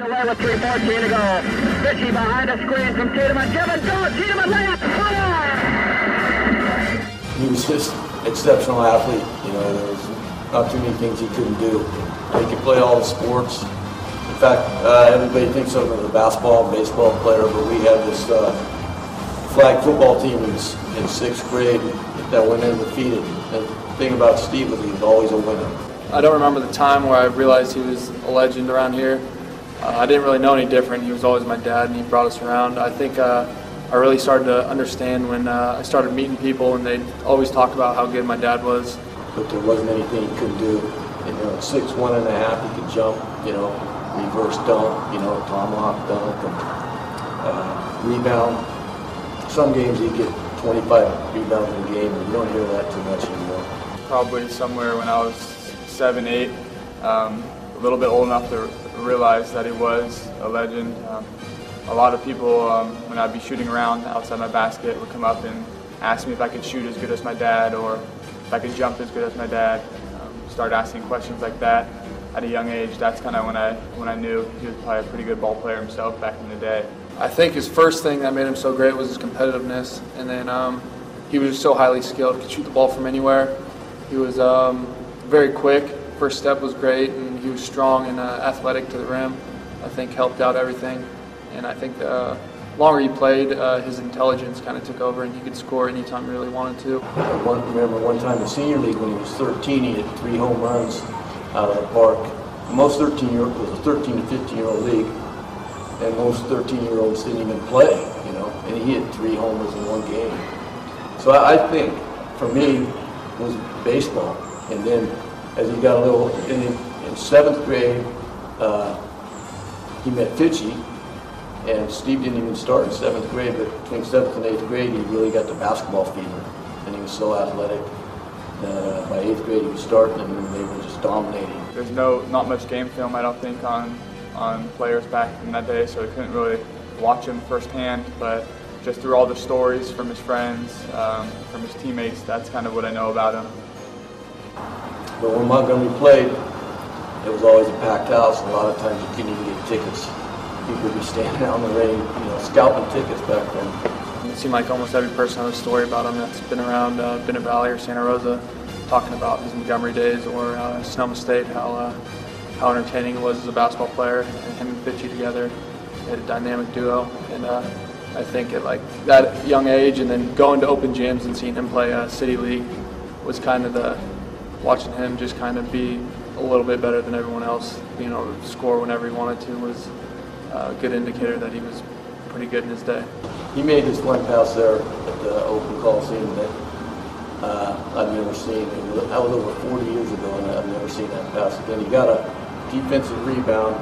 Away with 3:14 to go. Fishy behind the screen from Tiedemann. Kevin goes. Tiedemann layup. Fire! He was just an exceptional athlete. You know, there was not too many things he couldn't do. He could play all the sports. In fact, everybody thinks of him as a basketball and baseball player, but we had this flag football team in 6th grade that went undefeated. And the thing about Steve was he was always a winner. I don't remember the time where I realized he was a legend around here. I didn't really know any different. He was always my dad, and he brought us around. I think I really started to understand when I started meeting people, and they'd always talk about how good my dad was. But there wasn't anything he couldn't do. And, you know, at 6'1 and a half, he could jump, you know, reverse dunk, you know, tomahawk dunk, and rebound. Some games he'd get 25 rebounds in a game, and you don't hear that too much anymore. Probably somewhere when I was 7, 8, a little bit old enough to realize that he was a legend. A lot of people, when I'd be shooting around outside my basket, would come up and ask me if I could shoot as good as my dad or if I could jump as good as my dad. Start asking questions like that at a young age. That's kind of when I knew he was probably a pretty good ball player himself back in the day. I think his first thing that made him so great was his competitiveness, and then he was so highly skilled, could shoot the ball from anywhere. He was very quick. First step was great, and he was strong and athletic to the rim. I think helped out everything, and I think the longer he played, his intelligence kind of took over, and he could score anytime he really wanted to. I remember one time in the senior league when he was 13, he had 3 home runs out of the park. Most 13-year-olds, it was a 13 to 15-year-old league, and most 13-year-olds didn't even play, you know, and he had 3 homers in one game. So I think, for me, it was baseball, and then as he got a little, in 7th grade, he met Fitchy, and Steve didn't even start in 7th grade, but between 7th and 8th grade, he really got the basketball fever, and he was so athletic. By 8th grade, he was starting, and they were just dominating. There's not much game film, I don't think, on players back in that day, so I couldn't really watch him firsthand, but just through all the stories from his friends, from his teammates, that's kind of what I know about him. But when Montgomery played, it was always a packed house. A lot of times you couldn't even get tickets. People would be standing out in the rain, you know, scalping tickets back then. It seemed like almost every person has a story about him that's been around Bennett Valley or Santa Rosa, talking about his Montgomery days or Sonoma State, how entertaining it was as a basketball player, and him and Fitchy together. They had a dynamic duo, and I think at like that young age, and then going to open gyms and seeing him play City League was kind of watching him just kind of be a little bit better than everyone else, you know, score whenever he wanted to was a good indicator that he was pretty good in his day. He made this one pass there at the Open Coliseum that I've never seen. That was over 40 years ago, and I've never seen that pass again. He got a defensive rebound,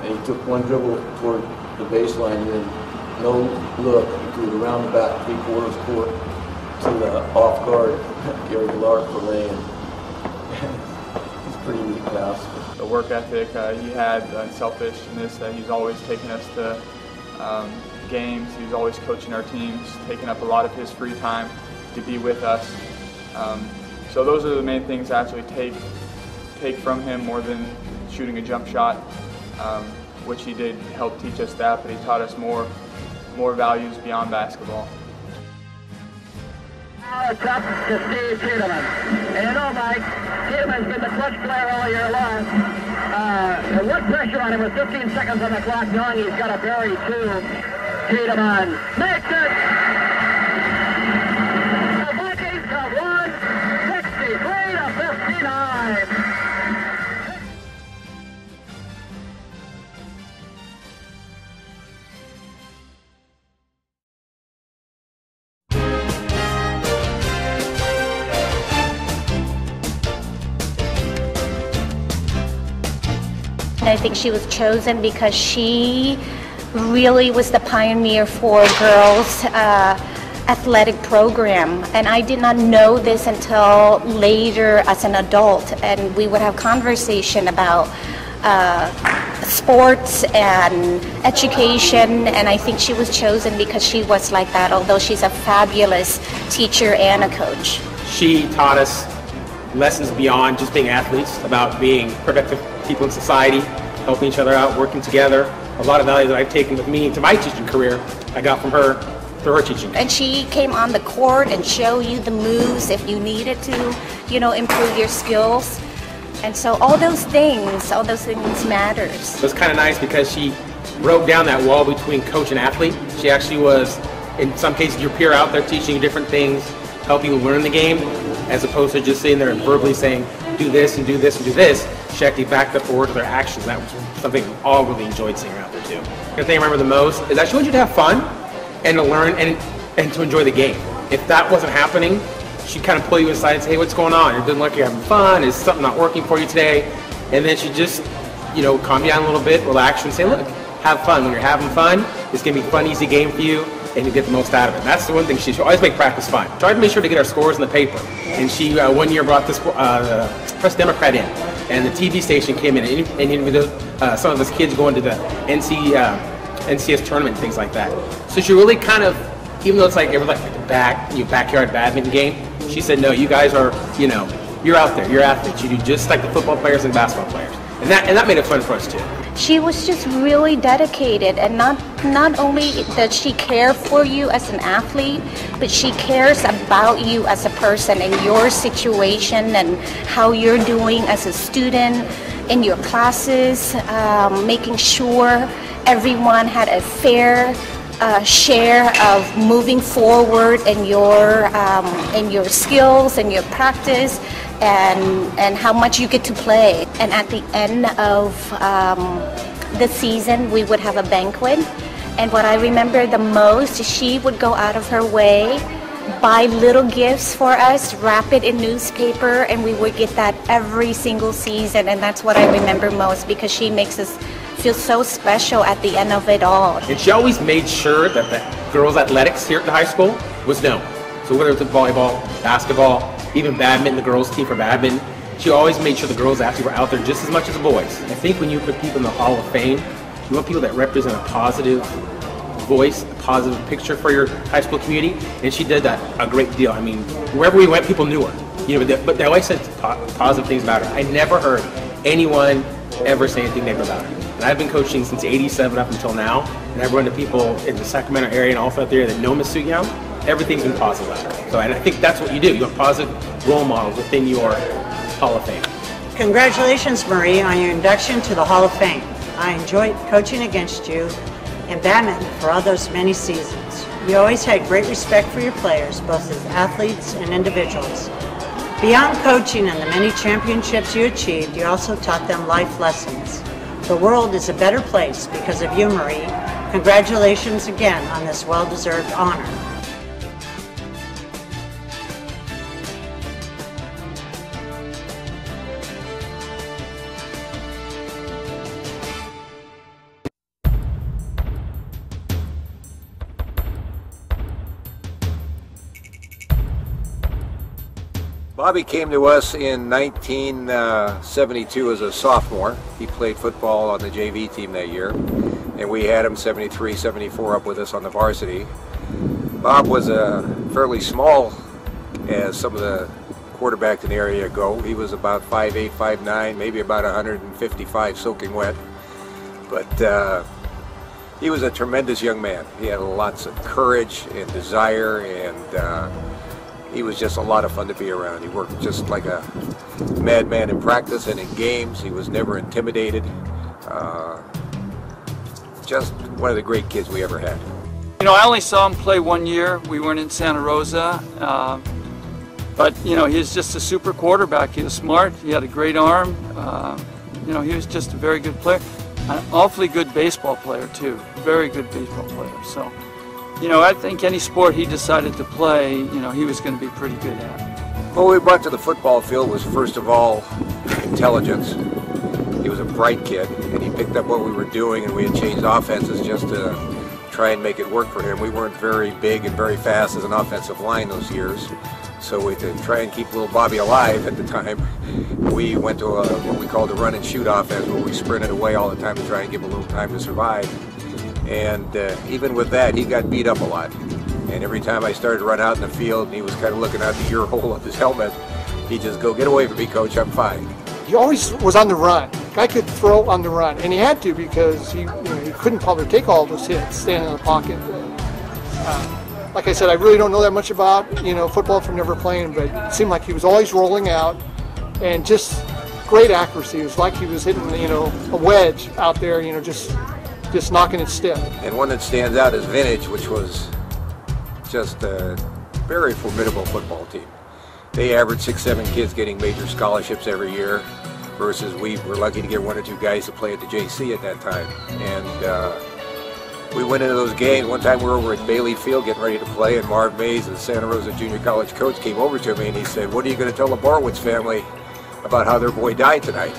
and he took one dribble toward the baseline, and then no look, he threw it around the back 3/4 court to the off guard, Gary Lark for laying. It's a pretty neat pass. The work ethic he had, unselfishness, that he's always taking us to games. He was always coaching our teams, taking up a lot of his free time to be with us. So those are the main things I actually take from him more than shooting a jump shot, which he did help teach us that, but he taught us more values beyond basketball. Now it's up to Steve Tiedemann. And you know, Mike, Tiedemann's been the clutch player all year long. There was pressure on him with 15 seconds on the clock, knowing he's got a bury two. Tiedemann makes it! The Vikings have won 63 to 59. I think she was chosen because she really was the pioneer for girls' athletic program, and I did not know this until later as an adult, and we would have conversation about sports and education, and I think she was chosen because she was like that, although she's a fabulous teacher and a coach. She taught us lessons beyond just being athletes, about being productive people in society, helping each other out, working together. A lot of value that I've taken with me into my teaching career, I got from her through her teaching. And she came on the court and showed you the moves if you needed to, improve your skills. And so all those things matters. It was kind of nice because she broke down that wall between coach and athlete. She actually was, in some cases, your peer out there teaching you different things, helping you learn the game, as opposed to just sitting there and verbally saying, do this and do this and do this. She actually backed up the word with her actions. That was something we all really enjoyed seeing her out there too. The thing I remember the most is that she wanted you to have fun and to learn and to enjoy the game. If that wasn't happening, she'd kind of pull you aside and say, hey, what's going on? It doesn't look like you're having fun. Is something not working for you today? And then she'd just, calm you down a little bit, relax you and say, look, have fun. When you're having fun, it's going to be a fun, easy game for you, and you get the most out of it. That's the one thing she should always make practice fun. Tried to make sure to get our scores in the paper. And she, one year, brought this Press Democrat in, and the TV station came in, and some of us kids going to the NCS tournament and things like that. So she really kind of, even though it's like it was like the backyard badminton game, she said, no, you guys are, you're out there, you're athletes. You do just like the football players and basketball players. And that made it fun for us too. She was just really dedicated, and not only does she care for you as an athlete, but she cares about you as a person and your situation and how you're doing as a student in your classes, making sure everyone had a fair share of moving forward in your skills and your practice, and how much you get to play. And at the end of the season, we would have a banquet. And what I remember the most is she would go out of her way, buy little gifts for us, wrap it in newspaper, and we would get that every single season. And that's what I remember most, because she makes us feel so special at the end of it all. And she always made sure that the girls' athletics here at the high school was known. So whether it was volleyball, basketball, even badminton, the girls' team for badminton, she always made sure the girls actually were out there just as much as the boys. I think when you put people in the Hall of Fame, you want people that represent a positive voice, a positive picture for your high school community, and she did that a great deal. I mean, wherever we went, people knew her. But they always said positive things about her. I never heard anyone ever say anything negative about her. And I've been coaching since '87 up until now, and I've run to people in the Sacramento area and all throughout the area that know Miss Sue Young. Everything's been positive about her. So, and I think that's what you do. You have positive role models within your Hall of Fame. Congratulations, Marie, on your induction to the Hall of Fame. I enjoyed coaching against you in badminton for all those many seasons. You always had great respect for your players, both as athletes and individuals. Beyond coaching and the many championships you achieved, you also taught them life lessons. The world is a better place because of you, Marie. Congratulations again on this well-deserved honor. Bobby came to us in 1972 as a sophomore. He played football on the JV team that year, and we had him 73, 74 up with us on the varsity. Bob was fairly small as some of the quarterbacks in the area go. He was about 5'8", 5'9", maybe about 155 soaking wet. But he was a tremendous young man. He had lots of courage and desire, and he was just a lot of fun to be around. He worked just like a madman in practice and in games. He was never intimidated. Just one of the great kids we ever had. You know, I only saw him play 1 year. We weren't in Santa Rosa. But, you know, he was just a super quarterback. He was smart. He had a great arm. You know, he was just a very good player. An awfully good baseball player, too. Very good baseball player. So, you know, I think any sport he decided to play, you know, he was going to be pretty good at. What we brought to the football field was, first of all, intelligence. He was a bright kid, and he picked up what we were doing, and we had changed offenses just to try and make it work for him. We weren't very big and very fast as an offensive line those years, so we to try and keep little Bobby alive at the time, we went to what we called a run and shoot offense, where we sprinted away all the time to try and give him a little time to survive. And even with that, he got beat up a lot. And every time I started to run out in the field and he was kind of looking out the ear hole of his helmet, he'd just go, "Get away from me, coach, I'm fine." He always was on the run. Guy could throw on the run, and he had to because he couldn't probably take all those hits standing in the pocket. Like I said, I really don't know that much about football from never playing, but it seemed like he was always rolling out and just great accuracy. It was like he was hitting a wedge out there, just knocking it stiff. And one that stands out is Vintage, which was just a very formidable football team. They averaged 6-7 kids getting major scholarships every year, versus we were lucky to get 1 or 2 guys to play at the JC at that time. And we went into those games. One time we were over at Bailey Field getting ready to play, and Marv Mays, the Santa Rosa Junior College coach, came over to me and he said, "What are you going to tell the Borowitz family about how their boy died tonight?"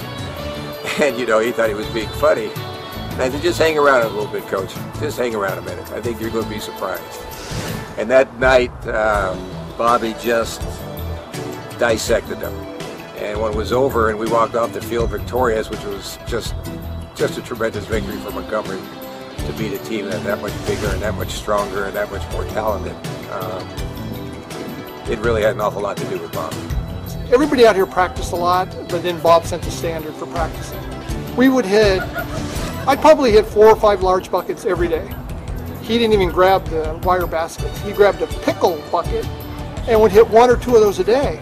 And he thought he was being funny. And I said, "Just hang around a little bit, Coach. Just hang around a minute. I think you're going to be surprised." And that night, Bobby just dissected them. And when it was over and we walked off the field victorious, which was just a tremendous victory for Montgomery to beat a team that much bigger and that much stronger and that much more talented, it really had an awful lot to do with Bob. Everybody out here practiced a lot, but then Bob set the standard for practicing. I'd probably hit 4 or 5 large buckets every day. He didn't even grab the wire baskets. He grabbed a pickle bucket and would hit 1 or 2 of those a day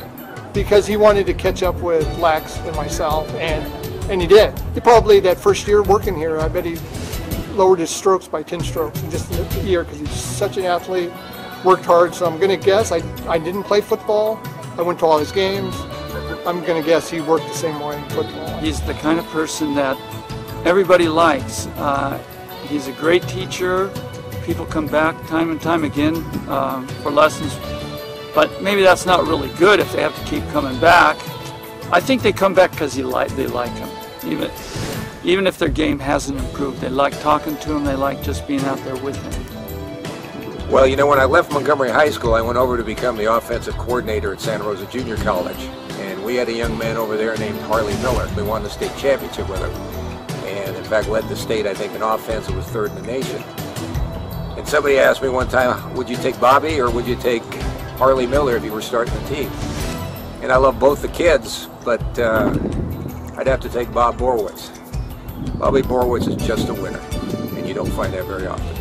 because he wanted to catch up with Lex and myself, and he did. He probably, that first year working here, I bet he lowered his strokes by 10 strokes in just a year because he's such an athlete, worked hard. So I'm going to guess, I didn't play football. I went to all his games. I'm going to guess he worked the same way in football. He's the kind of person that everybody likes. He's a great teacher. People come back time and time again for lessons, but maybe that's not really good if they have to keep coming back. I think they come back because they like him. Even if their game hasn't improved, they like talking to him, they like just being out there with him. Well, when I left Montgomery High School, I went over to become the offensive coordinator at Santa Rosa Junior College. And we had a young man over there named Harley Miller. We won the state championship with him. And in fact led the state, I think, in offense. It was 3rd in the nation. And somebody asked me one time, would you take Bobby or would you take Harley Miller if you were starting the team? And I love both the kids, but I'd have to take Bob Borowitz. Bobby Borowitz is just a winner, and you don't find that very often.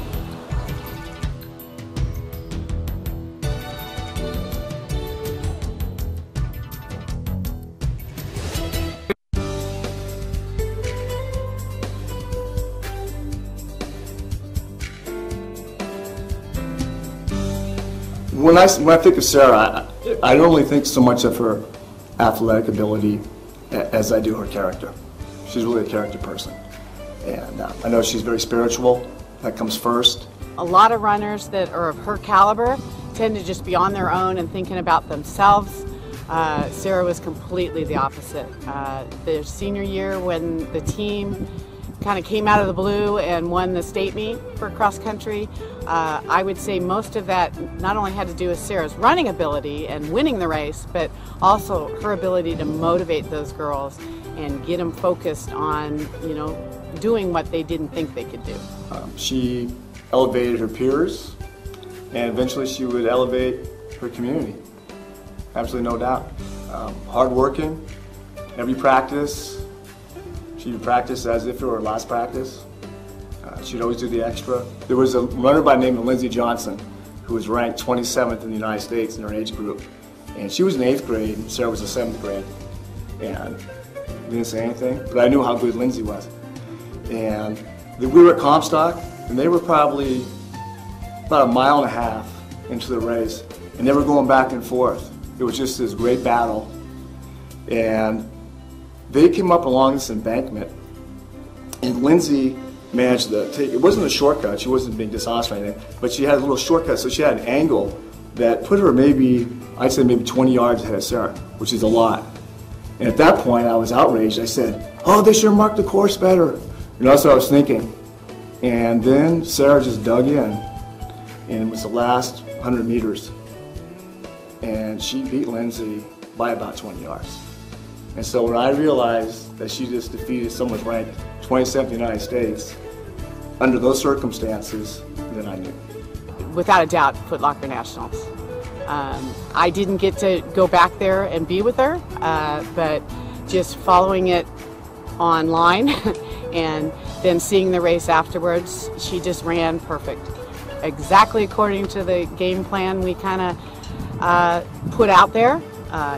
When I think of Sarah, I don't only think so much of her athletic ability as I do her character. She's really a character person. And I know she's very spiritual. That comes first. A lot of runners that are of her caliber tend to just be on their own and thinking about themselves. Sarah was completely the opposite. Their senior year, when the team kind of came out of the blue and won the state meet for cross country, I would say most of that not only had to do with Sarah's running ability and winning the race, but also her ability to motivate those girls and get them focused on, doing what they didn't think they could do. She elevated her peers, and eventually she would elevate her community. Absolutely no doubt. Hardworking, every practice, she would practice as if it were her last practice. She'd always do the extra. There was a runner by the name of Lindsey Johnson who was ranked 27th in the United States in her age group. And she was in 8th grade, and Sarah was in 7th grade. And didn't say anything, but I knew how good Lindsey was. And we were at Comstock, and they were probably about 1.5 miles into the race, and they were going back and forth. It was just this great battle. And they came up along this embankment, and Lindsey managed to take, it wasn't a shortcut, she wasn't being dishonest or anything, but she had a little shortcut, so she had an angle that put her maybe, I'd say maybe 20 yards ahead of Sarah, which is a lot. And at that point, I was outraged. I said, "Oh, they should have marked the course better." That's what I was thinking. And then Sarah just dug in, and it was the last 100 meters. And she beat Lindsey by about 20 yards. And so when I realized that she just defeated someone ranked 27th in the United States, under those circumstances, then I knew. Without a doubt, Foot Locker Nationals. I didn't get to go back there and be with her, but just following it online and then seeing the race afterwards, she just ran perfect. Exactly according to the game plan we kind of put out there.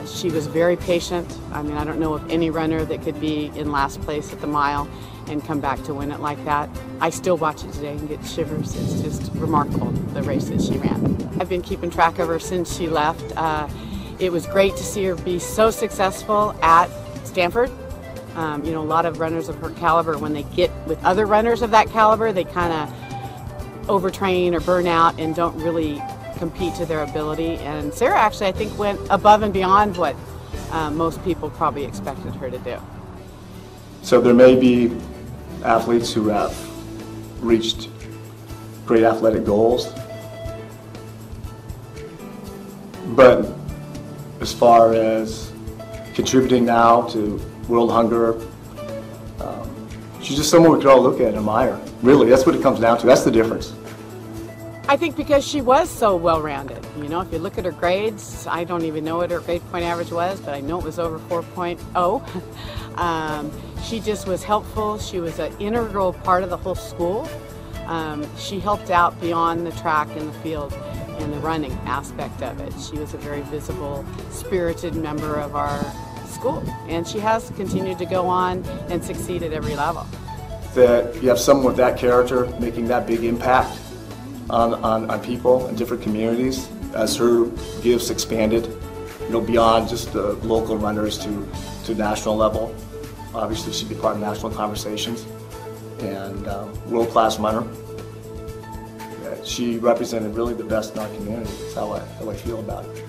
She was very patient. I mean, I don't know of any runner that could be in last place at the mile and come back to win it like that. I still watch it today and get shivers. It's just remarkable, the race that she ran. I've been keeping track of her since she left. It was great to see her be so successful at Stanford. You know, a lot of runners of her caliber, when they get with other runners of that caliber, they kind of overtrain or burn out and don't really compete to their ability. And Sarah actually, I think, went above and beyond what most people probably expected her to do. So there may be athletes who have reached great athletic goals, but as far as contributing now to world hunger, she's just someone we could all look at and admire. Really, that's what it comes down to. That's the difference. I think because she was so well-rounded. You know, if you look at her grades, I don't even know what her grade point average was, but I know it was over 4.0. She just was helpful. She was an integral part of the whole school. She helped out beyond the track and the field and the running aspect of it. She was a very visible, spirited member of our school, and she has continued to go on and succeed at every level. That you have someone with that character making that big impact on people in different communities as her gifts expanded, you know, beyond just the local runners to national level. Obviously, she'd be part of national conversations, and world-class runner. She represented really the best in our community. That's how I feel about it.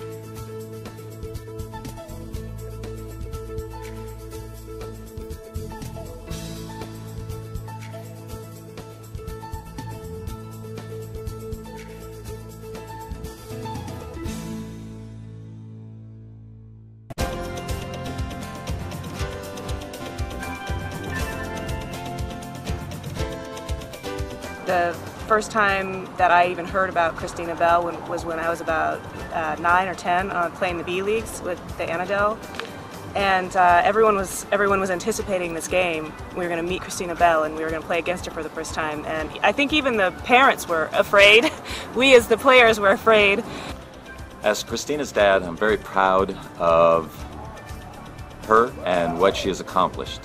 The first time that I even heard about Christina Bell was when I was about 9 or 10, playing the B leagues with the Annadel, and everyone was anticipating this game. We were going to meet Christina Bell and we were going to play against her for the first time. And I think even the parents were afraid. We as the players were afraid. As Christina's dad, I'm very proud of her and what she has accomplished.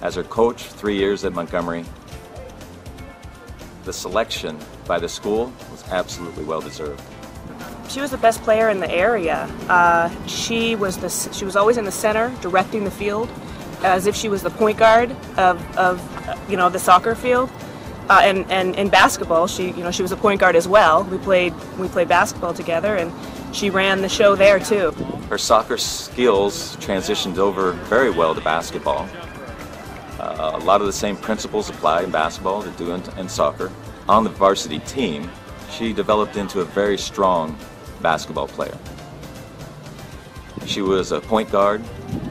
As her coach, 3 years at Montgomery, the selection by the school was absolutely well deserved. She was the best player in the area. She was always in the center, directing the field, as if she was the point guard of you know, the soccer field. And in basketball, she was a point guard as well. We played basketball together, and she ran the show there too. Her soccer skills transitioned over very well to basketball. A lot of the same principles apply in basketball that do in soccer. On the varsity team, she developed into a very strong basketball player. She was a point guard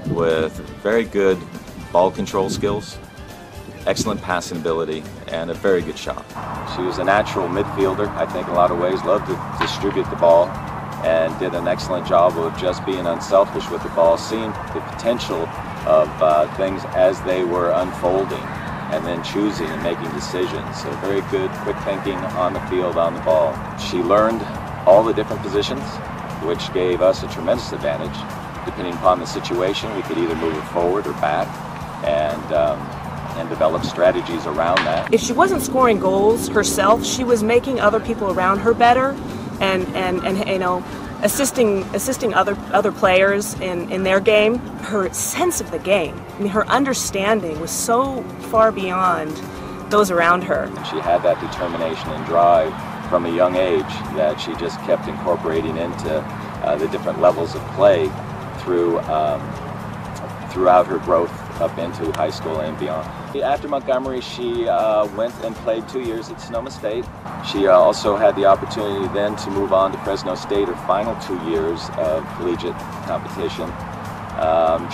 with very good ball control skills, excellent passing ability, and a very good shot. She was a natural midfielder, I think, in a lot of ways, loved to distribute the ball, and did an excellent job of just being unselfish with the ball, seeing the potential of things as they were unfolding, and then choosing and making decisions. So very good, quick thinking on the field, on the ball. She learned all the different positions, which gave us a tremendous advantage. Depending upon the situation, we could either move it forward or back, and develop strategies around that. If she wasn't scoring goals herself, she was making other people around her better, and you know, assisting other players in their game. Her sense of the game, I mean, her understanding was so far beyond those around her. She had that determination and drive from a young age that she just kept incorporating into the different levels of play throughout her growth up into high school and beyond. After Montgomery, she went and played 2 years at Sonoma State. She also had the opportunity then to move on to Fresno State, her final 2 years of collegiate competition.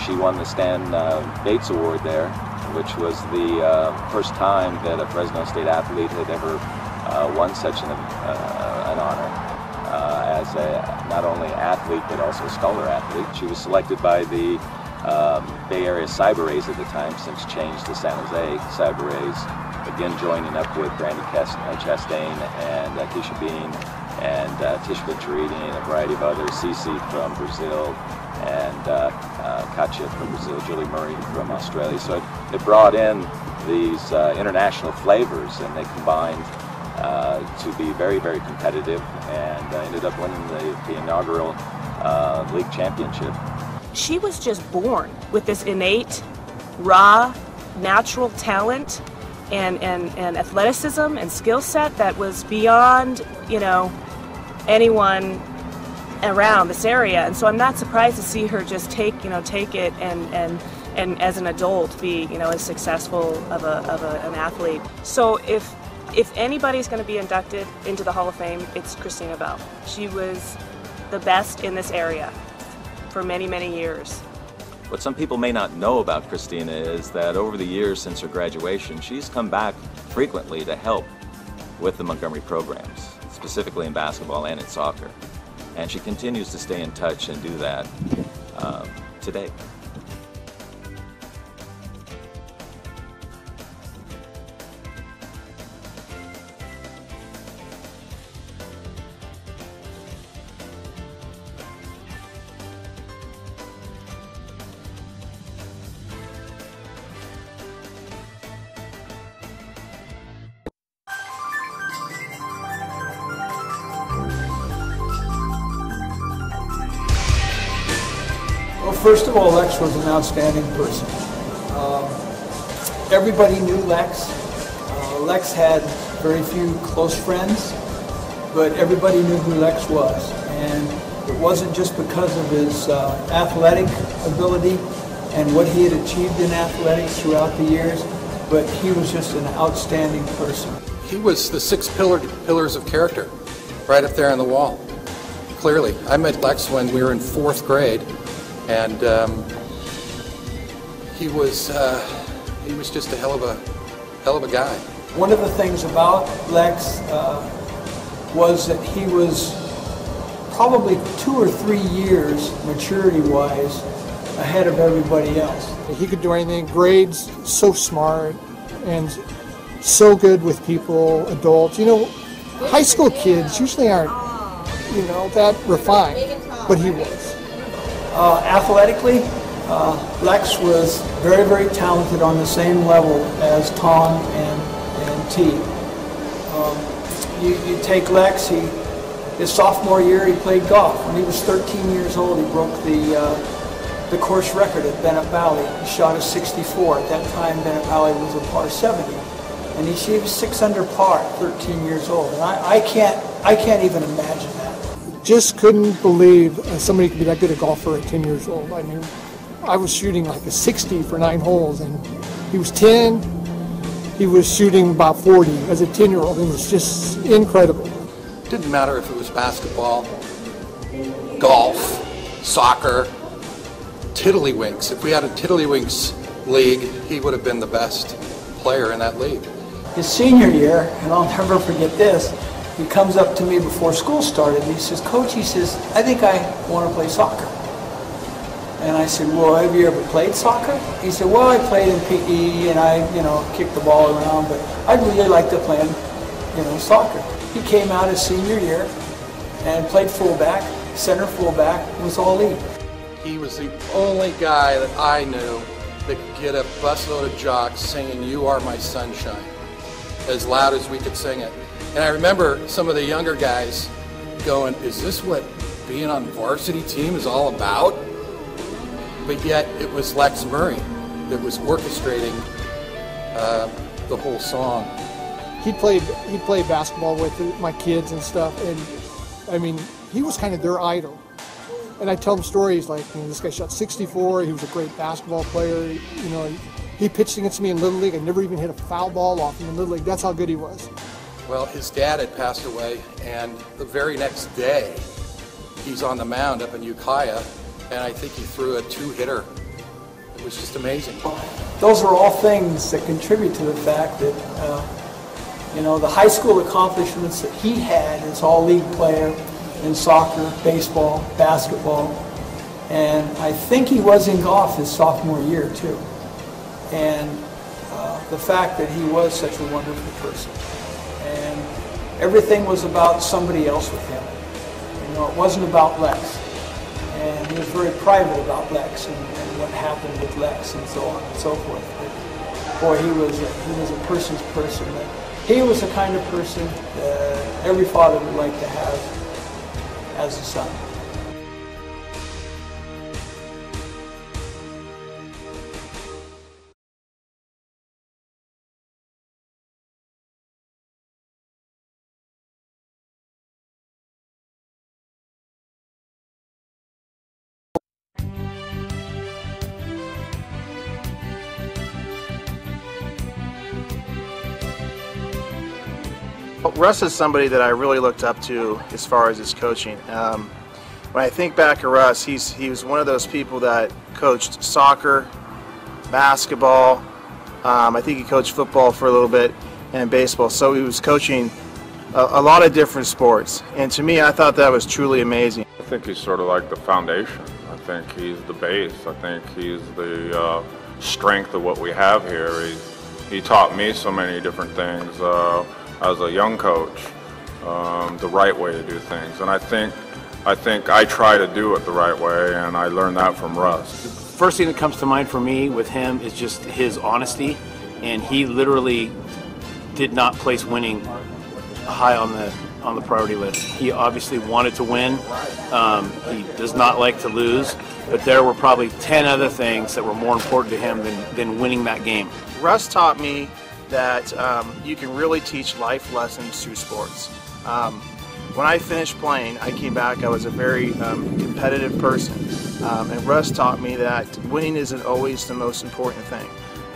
She won the Stan Bates Award there, which was the first time that a Fresno State athlete had ever won such an honor. As a not only athlete but also scholar athlete. She was selected by the Bay Area Cyber Rays at the time, since changed to San Jose Cyber Rays. Again, joining up with Brandy Chastain and Keisha Bean and Tish Venturini and a variety of others, Cici from Brazil and Katja from Brazil, Julie Murray from Australia. So it brought in these international flavors, and they combined to be very, very competitive, and ended up winning the inaugural league championship. She was just born with this innate, raw, natural talent and athleticism and skill set that was beyond, you know, anyone around this area. And so I'm not surprised to see her just take it and as an adult be, you know, as successful of an athlete. So if anybody's going to be inducted into the Hall of Fame, it's Christina Bell. She was the best in this area for many, many years. What some people may not know about Christina is that over the years since her graduation, she's come back frequently to help with the Montgomery programs, specifically in basketball and in soccer. And she continues to stay in touch and do that today. Well, first of all, Lex was an outstanding person. Everybody knew Lex. Lex had very few close friends, but everybody knew who Lex was. And it wasn't just because of his athletic ability and what he had achieved in athletics throughout the years, but he was just an outstanding person. He was the 6 pillars of character, right up there on the wall. Clearly, I met Lex when we were in 4th grade. And he was just a hell of a guy. One of the things about Lex was that he was probably 2 or 3 years maturity-wise ahead of everybody else. He could do anything. Grades, so smart and so good with people, adults. You know, high school kids usually aren't, you know, that refined, but he was. Athletically, Lex was very, very talented on the same level as Tom and T. You take Lex, his sophomore year he played golf. When he was 13 years old, he broke the course record at Bennett Valley. He shot a 64. At that time, Bennett Valley was a par 70. And he shaved 6 under par at 13 years old. And I can't even imagine that. Just couldn't believe somebody could be that good a golfer at 10 years old. I mean, I was shooting like a 60 for 9 holes, and he was 10. He was shooting about 40 as a 10-year-old. It was just incredible. Didn't matter if it was basketball, golf, soccer, tiddlywinks. If we had a tiddlywinks league, he would have been the best player in that league. His senior year, and I'll never forget this, he comes up to me before school started and he says, "Coach," he says, "I think I want to play soccer." And I said, "Well, have you ever played soccer?" He said, "Well, I played in PE and I, you know, kicked the ball around, but I'd really like to play, you know, soccer." He came out his senior year and played fullback, center fullback, was all league. He was the only guy that I knew that could get a busload of jocks singing "You Are My Sunshine" as loud as we could sing it. And I remember some of the younger guys going, "Is this what being on varsity team is all about?" But yet it was Lex Murray that was orchestrating the whole song. He'd play basketball with my kids and stuff, and I mean, he was kind of their idol. And I tell them stories like, you know, this guy shot 64, he was a great basketball player, you know, he pitched against me in Little League. I never even hit a foul ball off him in Little League. That's how good he was. Well, his dad had passed away, and the very next day, he's on the mound up in Ukiah, and I think he threw a 2-hitter. It was just amazing. Those are all things that contribute to the fact that, you know, the high school accomplishments that he had as all-league player in soccer, baseball, basketball, And I think he was in golf his sophomore year too. And the fact that he was such a wonderful person. And everything was about somebody else with him. You know, it wasn't about Lex. And he was very private about Lex and what happened with Lex and so on and so forth. But boy, he was a person's person. He was the kind of person that every father would like to have as a son. Russ is somebody that I really looked up to as far as his coaching. When I think back to Russ, he was one of those people that coached soccer, basketball, I think he coached football for a little bit, and baseball. So he was coaching a lot of different sports. And to me, I thought that was truly amazing. I think he's sort of like the foundation. I think he's the base. I think he's the strength of what we have here. He taught me so many different things as a young coach, the right way to do things. And I think I try to do it the right way, and I learned that from Russ. The first thing that comes to mind for me with him is just his honesty, and he literally did not place winning high on the priority list. He obviously wanted to win. He does not like to lose, but there were probably 10 other things that were more important to him than winning that game. Russ taught me that you can really teach life lessons through sports. When I finished playing, I came back, I was a very competitive person, and Russ taught me that winning isn't always the most important thing.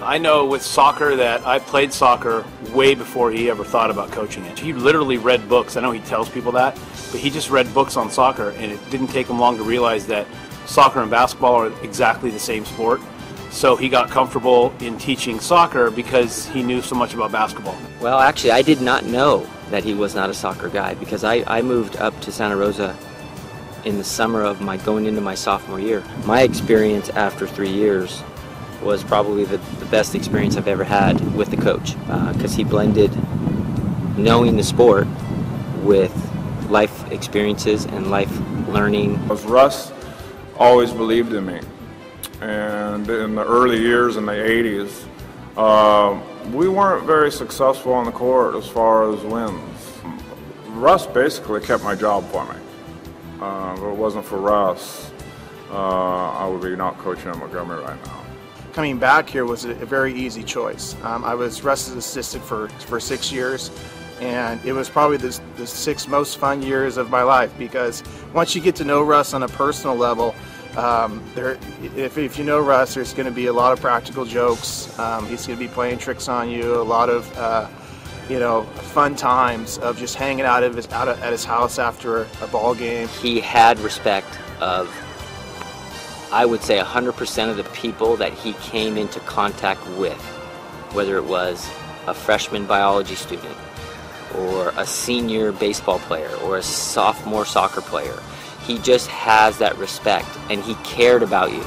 I know with soccer that I played soccer way before he ever thought about coaching it. He literally read books. I know he tells people that, but he just read books on soccer, and it didn't take him long to realize that soccer and basketball are exactly the same sport. So he got comfortable in teaching soccer because he knew so much about basketball. Well, actually, I did not know that he was not a soccer guy because I moved up to Santa Rosa in the summer of going into my sophomore year. My experience after 3 years was probably the best experience I've ever had with the coach because he blended knowing the sport with life experiences and life learning. Russ always believed in me. And in the early years in the 80s, we weren't very successful on the court as far as wins. Russ basically kept my job for me. If it wasn't for Russ, I would be not coaching at Montgomery right now. Coming back here was a very easy choice. I was Russ's assistant for 6 years, and it was probably the 6 most fun years of my life because once you get to know Russ on a personal level, if you know Russ, there's going to be a lot of practical jokes. He's going to be playing tricks on you. A lot of fun times of just hanging out at his house after a ball game. He had respect of, I would say, 100% of the people that he came into contact with, whether it was a freshman biology student or a senior baseball player or a sophomore soccer player. He just has that respect, and he cared about you.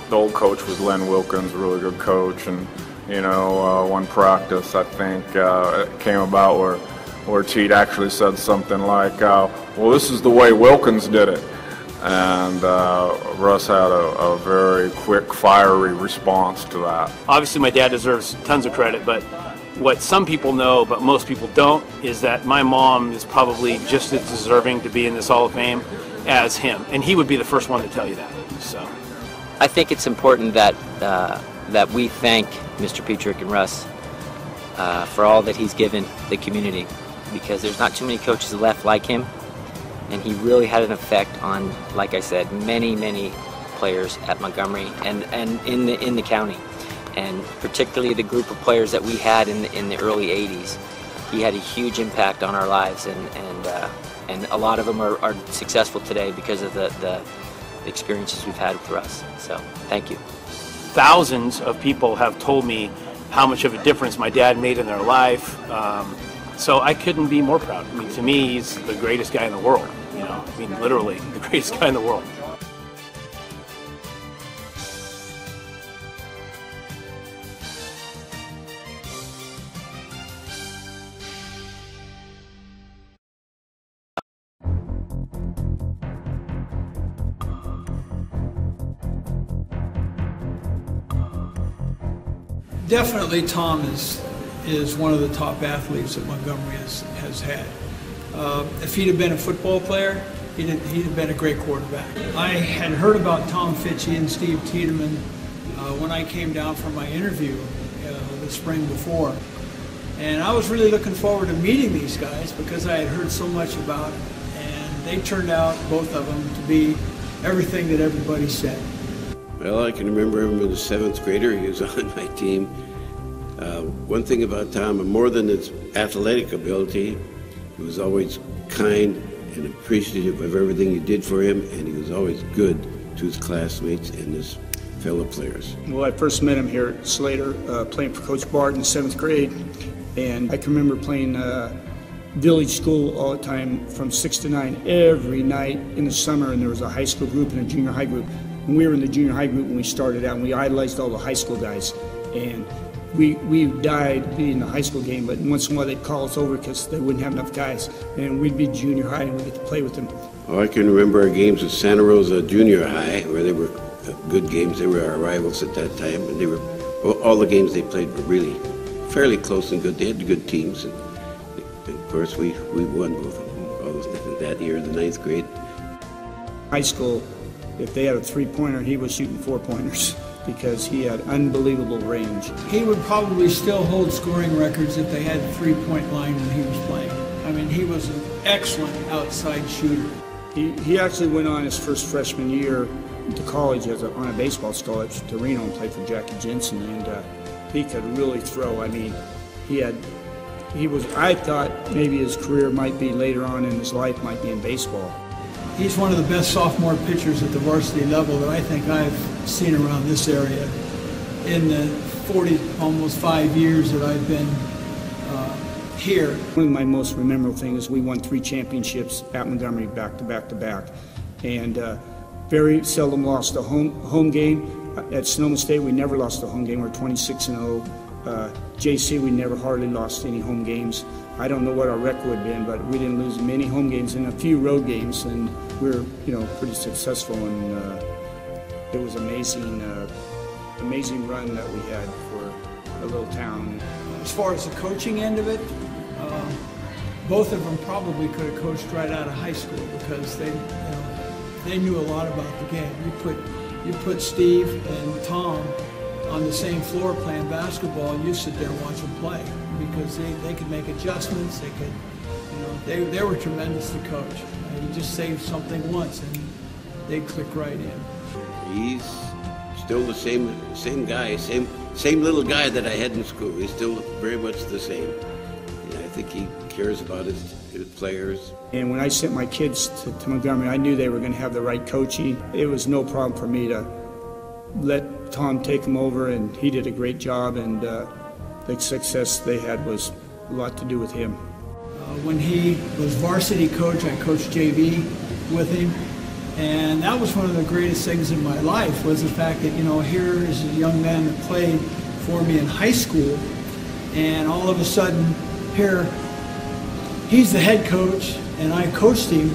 The old coach was Len Wilkins, a really good coach, and one practice I think it came about where Teat actually said something like, "Well, this is the way Wilkins did it," and Russ had a very quick, fiery response to that. Obviously, my dad deserves tons of credit, but what some people know, but most people don't, is that my mom is probably just as deserving to be in this Hall of Fame as him, and he would be the first one to tell you that. So, I think it's important that that we thank Mr. Petrick and Russ for all that he's given the community, because there's not too many coaches left like him, and he really had an effect on, like I said, many players at Montgomery and in the county, and particularly the group of players that we had in the early 80s. He had a huge impact on our lives, and a lot of them are successful today because of the experiences we've had with Russ. So, thank you. Thousands of people have told me how much of a difference my dad made in their life. So I couldn't be more proud. I mean, to me, he's the greatest guy in the world. I mean, literally the greatest guy in the world. Definitely Tom is one of the top athletes that Montgomery has had. If he'd have been a football player, he'd have been a great quarterback. I had heard about Tom Fitchie and Steve Tiedemann when I came down for my interview the spring before. And I was really looking forward to meeting these guys because I had heard so much about them. And they turned out, both of them, to be everything that everybody said. Well, I can remember him as a 7th grader. He was on my team. One thing about Tom, more than his athletic ability, he was always kind and appreciative of everything you did for him, and he was always good to his classmates and his fellow players. Well, I first met him here at Slater, playing for Coach Bart in 7th grade, and I can remember playing village school all the time from 6 to 9 every night in the summer, and there was a high school group and a junior high group. And we were in the junior high group when we started out, and we idolized all the high school guys. And we died being the high school game, but once in a while they'd call us over because they wouldn't have enough guys. And we'd be junior high and we'd get to play with them. Oh, I can remember our games at Santa Rosa Junior High, where they were good games. They were our rivals at that time, and they were all the games they played were really fairly close and good. They had good teams, and of course we won both of them all those, that year in the 9th grade. High school, if they had a 3-pointer, he was shooting 4-pointers because he had unbelievable range. He would probably still hold scoring records if they had the 3-point line when he was playing. I mean, he was an excellent outside shooter. He actually went on his first freshman year to college on a baseball scholarship to Reno and played for Jackie Jensen, and he could really throw. I mean, I thought maybe his career might be later on in his life might be in baseball. He's one of the best sophomore pitchers at the varsity level that I think I've seen around this area in the almost 5 years that I've been here. One of my most memorable things is we won 3 championships at Montgomery back to back to back, and very seldom lost a home game. At Sonoma State, we never lost a home game. We're 26-0. JC, we never hardly lost any home games. I don't know what our record would have been, but we didn't lose many home games and a few road games, and we were, pretty successful. And it was amazing run that we had for a little town. As far as the coaching end of it, both of them probably could have coached right out of high school because they knew a lot about the game. You put Steve and Tom on the same floor playing basketball, you sit there and watch them play because they could make adjustments. They could, they were tremendous to coach. You just say something once and they'd click right in. He's still the same guy, same little guy that I had in school. He's still very much the same. And I think he cares about his players. And when I sent my kids to Montgomery, I knew they were going to have the right coaching. It was no problem for me to let Tom take them over, and he did a great job, and the success they had was a lot to do with him. When he was varsity coach, I coached JV with him, and that was one of the greatest things in my life was the fact that, here is a young man that played for me in high school, and all of a sudden, here, he's the head coach, and I coached him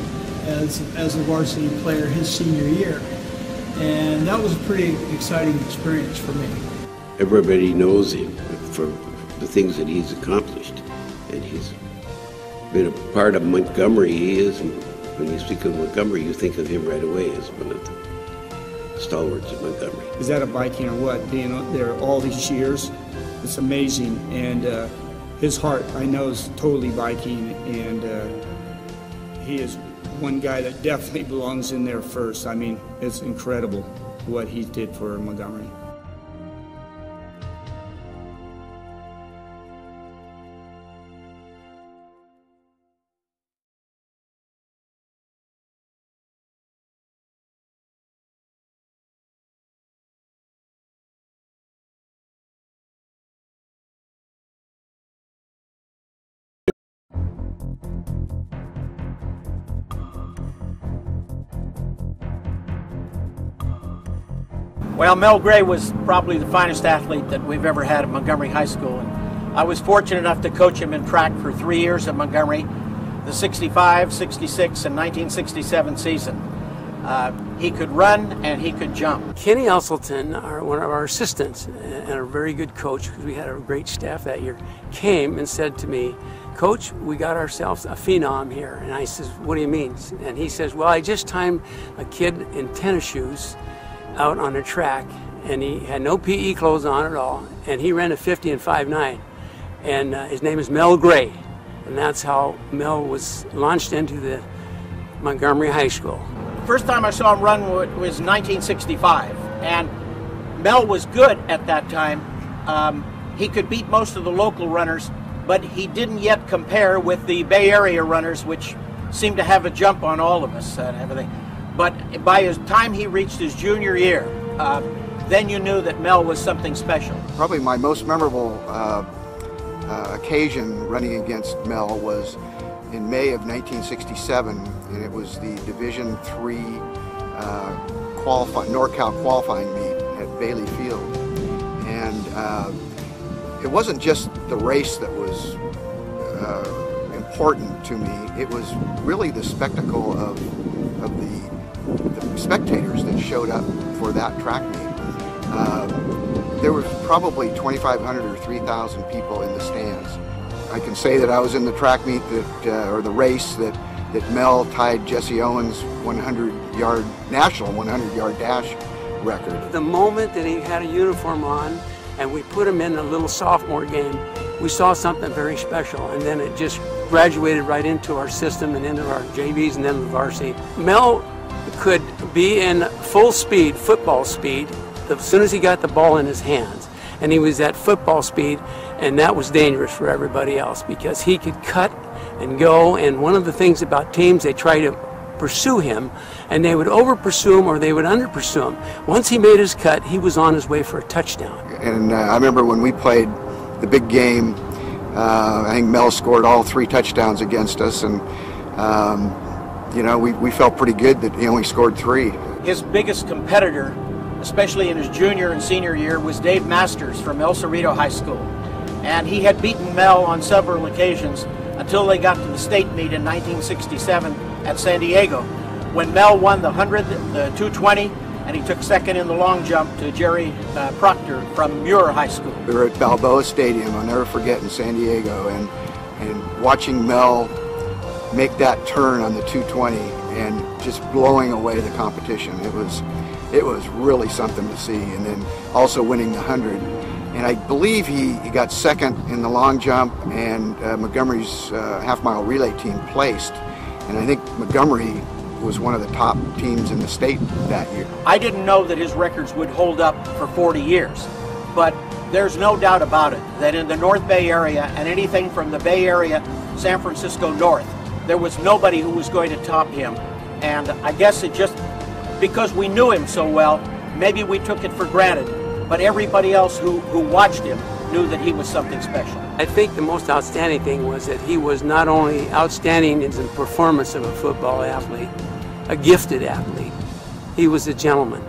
as a varsity player his senior year. And that was a pretty exciting experience for me. Everybody knows him for the things that he's accomplished. And he's been a part of Montgomery. He is, when you speak of Montgomery, you think of him right away as one of the stalwarts of Montgomery. Is that a Viking or what? Being there all these years, it's amazing. And his heart, I know, is totally Viking. And he is one guy that definitely belongs in there first. I mean, it's incredible what he did for Montgomery. Well, Mel Gray was probably the finest athlete that we've ever had at Montgomery High School. And I was fortunate enough to coach him in track for 3 years at Montgomery, the 65, 66, and 1967 season. He could run and he could jump. Kenny Elselton, one of our assistants and a very good coach, because we had a great staff that year, came and said to me, "Coach, we got ourselves a phenom here." And I says, "What do you mean?" And he says, "Well, I just timed a kid in tennis shoes out on a track, and he had no PE clothes on at all, and he ran a 50 and 5.9, and his name is Mel Gray." And that's how Mel was launched into the Montgomery High School. First time I saw him run was 1965, and Mel was good at that time. He could beat most of the local runners, but he didn't yet compare with the Bay Area runners, which seemed to have a jump on all of us and everything. But by the time he reached his junior year, then you knew that Mel was something special. Probably my most memorable occasion running against Mel was in May of 1967, and it was the Division III NorCal qualifying meet at Bailey Field. And it wasn't just the race that was important to me, it was really the spectacle of the spectators that showed up for that track meet. There was probably 2,500 or 3,000 people in the stands. I can say that I was in the track meet or the race that Mel tied Jesse Owens' national 100-yard dash record. The moment that he had a uniform on and we put him in a little sophomore game, we saw something very special, and then it just graduated right into our system and into our JVs and then the varsity. Mel could be in full speed, football speed, as soon as he got the ball in his hands. And he was at football speed, and that was dangerous for everybody else because he could cut and go. And one of the things about teams, they try to pursue him, and they would over pursue him or they would under pursue him. Once he made his cut, he was on his way for a touchdown. And I remember when we played the big game, I think Mel scored all 3 touchdowns against us, and you know, we felt pretty good that he only scored 3. His biggest competitor, especially in his junior and senior year, was Dave Masters from El Cerrito High School. And he had beaten Mel on several occasions until they got to the state meet in 1967 at San Diego, when Mel won the 100, the 220, and he took second in the long jump to Jerry Proctor from Muir High School. We were at Balboa Stadium, I'll never forget, in San Diego, and watching Mel make that turn on the 220 and just blowing away the competition. It was really something to see, and then also winning the 100. And I believe he got second in the long jump, and Montgomery's half-mile relay team placed. And I think Montgomery was one of the top teams in the state that year. I didn't know that his records would hold up for 40 years, but there's no doubt about it that in the North Bay area and anything from the Bay Area, San Francisco north, there was nobody who was going to top him. And I guess it just, because we knew him so well, maybe we took it for granted, but everybody else who watched him knew that he was something special. I think the most outstanding thing was that he was not only outstanding in the performance of a football athlete, a gifted athlete, he was a gentleman.